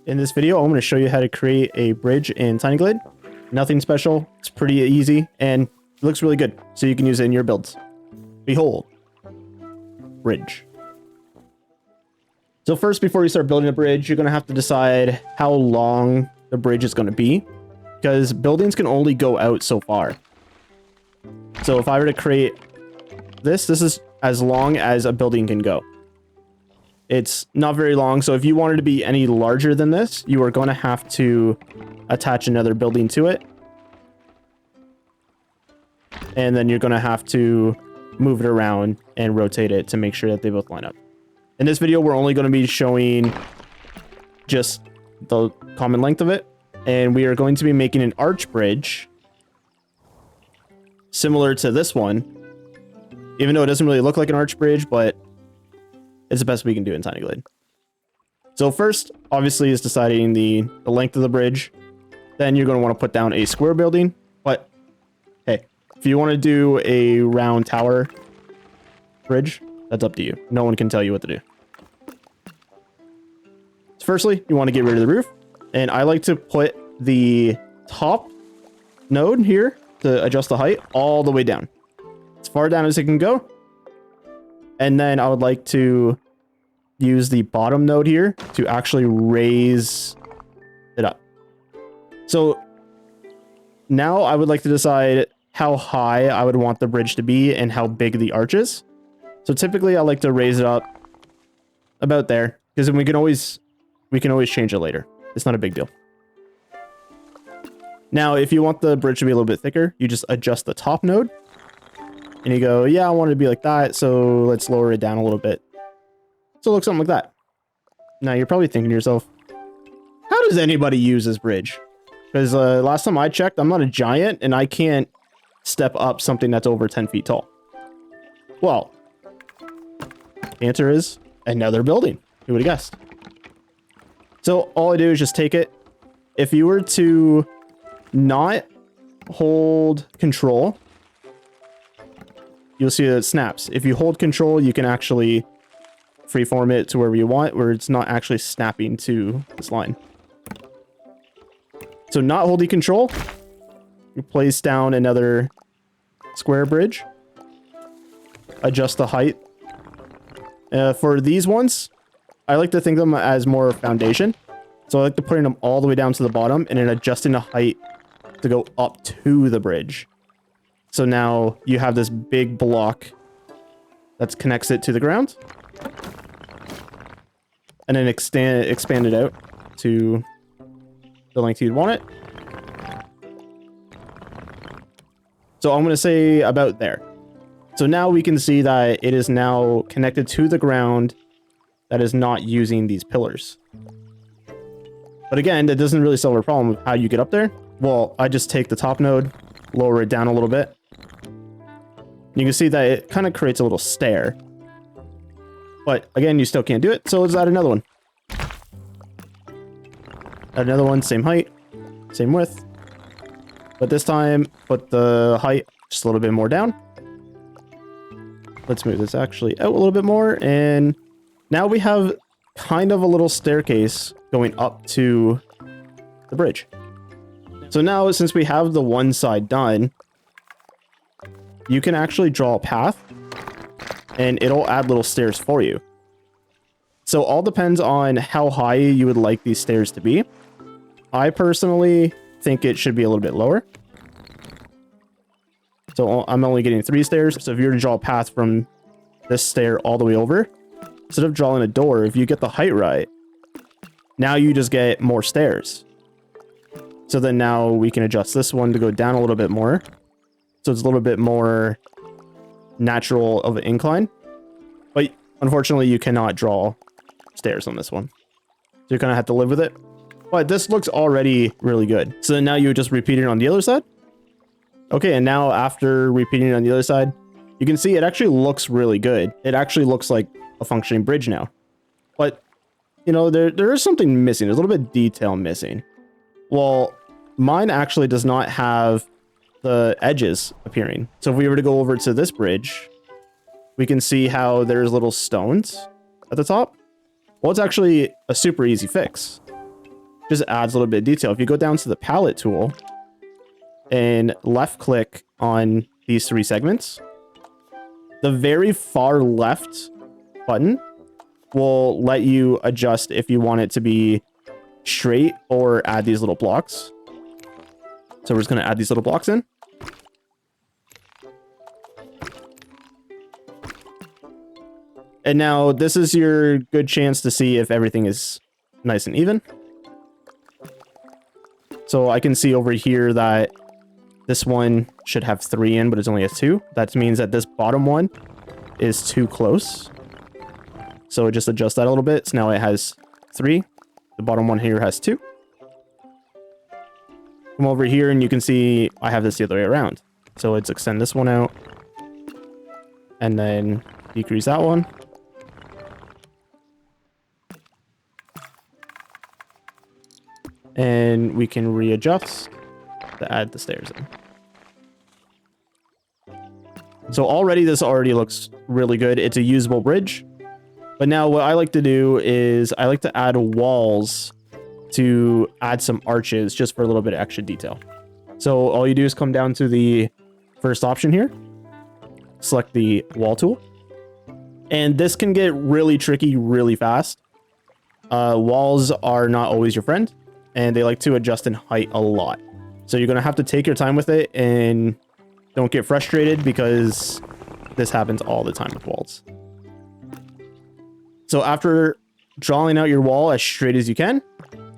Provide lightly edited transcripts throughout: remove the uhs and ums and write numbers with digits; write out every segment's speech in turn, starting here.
In this video, I'm going to show you how to create a bridge in Glade. Nothing special. It's pretty easy and it looks really good. So you can use it in your builds. Behold. Bridge. So first, before you start building a bridge, you're going to have to decide how long the bridge is going to be, because buildings can only go out so far. So if I were to create this is as long as a building can go. It's not very long, so if you wanted to be any larger than this, you are going to have to attach another building to it. And then you're going to have to move it around and rotate it to make sure that they both line up. In this video, we're only going to be showing just the common length of it. And we are going to be making an arch bridge similar to this one. Even though it doesn't really look like an arch bridge, but it's the best we can do in Glade. So first, obviously, is deciding the length of the bridge. Then you're going to want to put down a square building. But hey, if you want to do a round tower bridge, that's up to you. No one can tell you what to do. So firstly, you want to get rid of the roof. And I like to put the top node here to adjust the height all the way down. As far down as it can go. And then I would like to use the bottom node here to actually raise it up. So now I would like to decide how high I would want the bridge to be and how big the arch is. So typically I like to raise it up about there, because then we can always change it later. It's not a big deal. Now, if you want the bridge to be a little bit thicker, you just adjust the top node. And you go, yeah, I want it to be like that, so let's lower it down a little bit. So it looks something like that. Now, you're probably thinking to yourself, how does anybody use this bridge? Because last time I checked, I'm not a giant, and I can't step up something that's over 10 feet tall. Well, the answer is another building. Who would have guessed? So all I do is just take it. If you were to not hold control, you'll see that it snaps. If you hold control, you can actually freeform it to wherever you want, where it's not actually snapping to this line. So not holding control, you place down another square bridge. Adjust the height. For these ones, I like to think of them as more foundation. So I like to put them all the way down to the bottom and then adjusting the height to go up to the bridge. So now you have this big block that connects it to the ground. And then expand it out to the length you'd want it. So I'm going to say about there. So now we can see that it is now connected to the ground that is not using these pillars. But again, that doesn't really solve our problem of how you get up there. Well, I just take the top node, lower it down a little bit. You can see that it kind of creates a little stair. But again, you still can't do it, so let's add another one. Add another one, same height, same width. But this time, put the height just a little bit more down. Let's move this actually out a little bit more, and now we have kind of a little staircase going up to the bridge. So now, since we have the one side done, you can actually draw a path and it'll add little stairs for you. So all depends on how high you would like these stairs to be. I personally think it should be a little bit lower. So I'm only getting 3 stairs. So if you were to draw a path from this stair all the way over, instead of drawing a door, if you get the height right, now you just get more stairs. So then now we can adjust this one to go down a little bit more. So it's a little bit more natural of an incline. But unfortunately, you cannot draw stairs on this one. So you're going to have to live with it. But this looks already really good. So now you would just repeat it on the other side. Okay, and now after repeating it on the other side, you can see it actually looks really good. It actually looks like a functioning bridge now. But, you know, there is something missing. There's a little bit of detail missing. Well, mine actually does not have the edges appearing. So if we were to go over to this bridge, we can see how there's little stones at the top. Well, it's actually a super easy fix. just adds a little bit of detail. If you go down to the palette tool and left click on these 3 segments, the very far left button will let you adjust if you want it to be straight or add these little blocks. So we're just going to add these little blocks in. And now this is your good chance to see if everything is nice and even. So I can see over here that this one should have 3 in, but it's only has 2. That means that this bottom one is too close. So just adjust that a little bit. So now it has 3. The bottom one here has 2. Come over here and you can see I have this the other way around. So let's extend this one out. And then decrease that one. And we can readjust to add the stairs in. So already this already looks really good. It's a usable bridge. But now what I like to do is I like to add walls to add some arches just for a little bit of extra detail. So all you do is come down to the first option here, select the wall tool, and this can get really tricky really fast. Walls are not always your friend, and they like to adjust in height a lot. So you're going to have to take your time with it and don't get frustrated because this happens all the time with walls. So after drawing out your wall as straight as you can,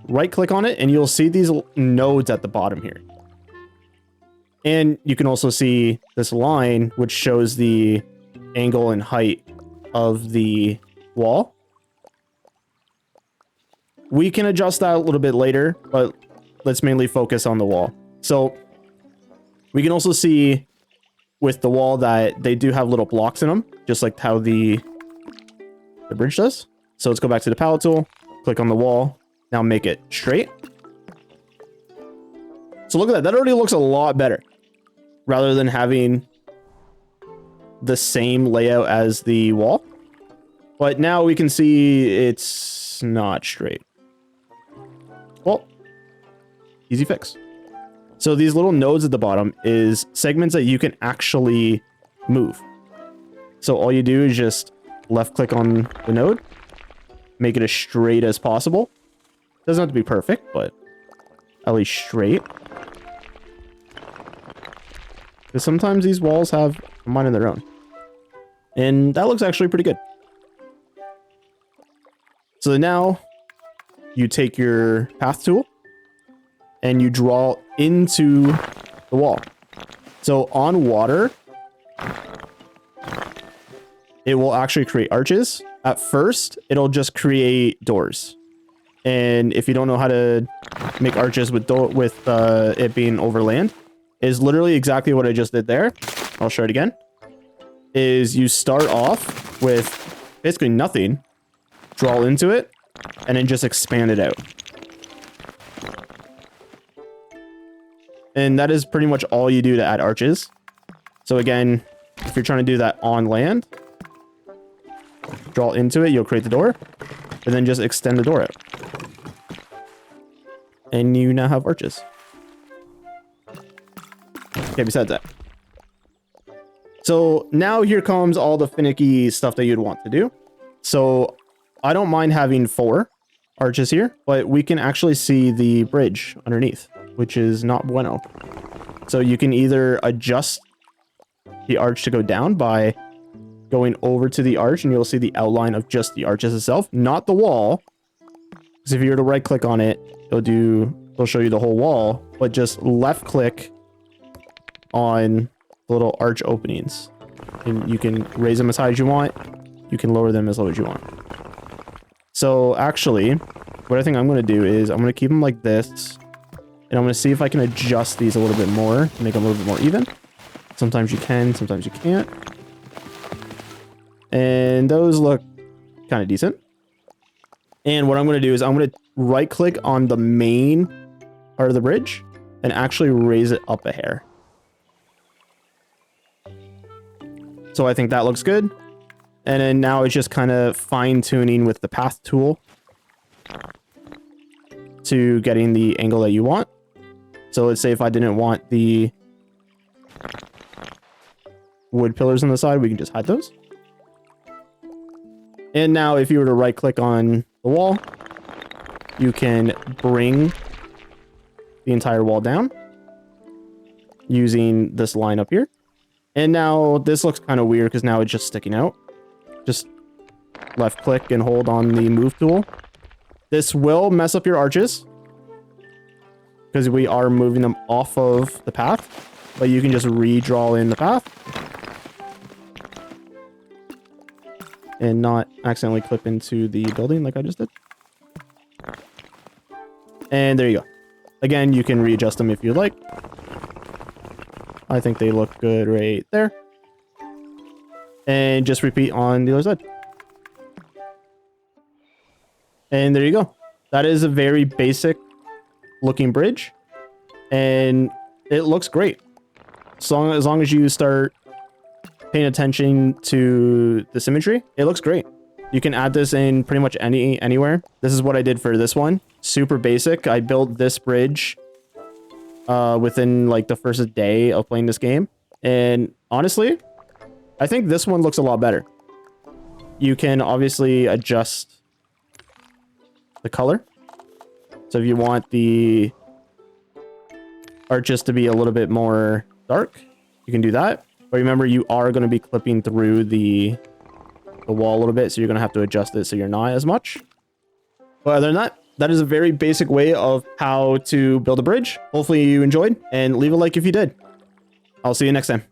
right click on it and you'll see these nodes at the bottom here. And you can also see this line, which shows the angle and height of the wall. We can adjust that a little bit later, but let's mainly focus on the wall. So we can also see with the wall that they do have little blocks in them, just like how the bridge does. So let's go back to the palette tool, click on the wall, now make it straight. So look at that. That already looks a lot better rather than having the same layout as the wall. But now we can see it's not straight. Well, easy fix. So these little nodes at the bottom is segments that you can actually move. So all you do is just left click on the node, make it as straight as possible. Doesn't have to be perfect, but at least straight. Because sometimes these walls have a mind of their own. And that looks actually pretty good. So now you take your path tool and you draw into the wall. So on water, it will actually create arches. At first, it'll just create doors. And if you don't know how to make arches with it being over land, is literally exactly what I just did there. I'll show it again. Is you start off with basically nothing, draw into it, and then just expand it out. And that is pretty much all you do to add arches. So again, if you're trying to do that on land, draw into it, you'll create the door, and then just extend the door out. And you now have arches. Okay, besides that. So now here comes all the finicky stuff that you'd want to do. So I don't mind having 4 arches here, but we can actually see the bridge underneath, which is not bueno. So you can either adjust the arch to go down by going over to the arch, and you'll see the outline of just the arches itself, not the wall. Because if you were to right click on it, it'll show you the whole wall, but just left click on the little arch openings. And you can raise them as high as you want. You can lower them as low as you want. So actually, what I think I'm going to do is I'm going to keep them like this. And I'm going to see if I can adjust these a little bit more to make them a little bit more even. Sometimes you can, sometimes you can't. And those look kind of decent. And what I'm going to do is I'm going to right click on the main part of the bridge and actually raise it up a hair. So I think that looks good. And then now it's just kind of fine tuning with the path tool to getting the angle that you want. So let's say if I didn't want the wood pillars on the side, we can just hide those. And now if you were to right click on the wall, you can bring the entire wall down using this line up here. And now this looks kind of weird because now it's just sticking out. Just left click and hold on the move tool. This will mess up your arches because we are moving them off of the path, but you can just redraw in the path and not accidentally clip into the building like I just did. And there you go. Again, you can readjust them if you'd like. I think they look good right there. And just repeat on the other side. And there you go. That is a very basic looking bridge. And it looks great. So as long as you start paying attention to the symmetry, it looks great. You can add this in pretty much anywhere. This is what I did for this one. Super basic. I built this bridge within like the first day of playing this game. And honestly, I think this one looks a lot better. You can obviously adjust the color. So if you want the arches to be a little bit more dark, you can do that. But remember, you are going to be clipping through the wall a little bit, so you're going to have to adjust it so you're not as much. But other than that, that is a very basic way of how to build a bridge. Hopefully you enjoyed, and leave a like if you did. I'll see you next time.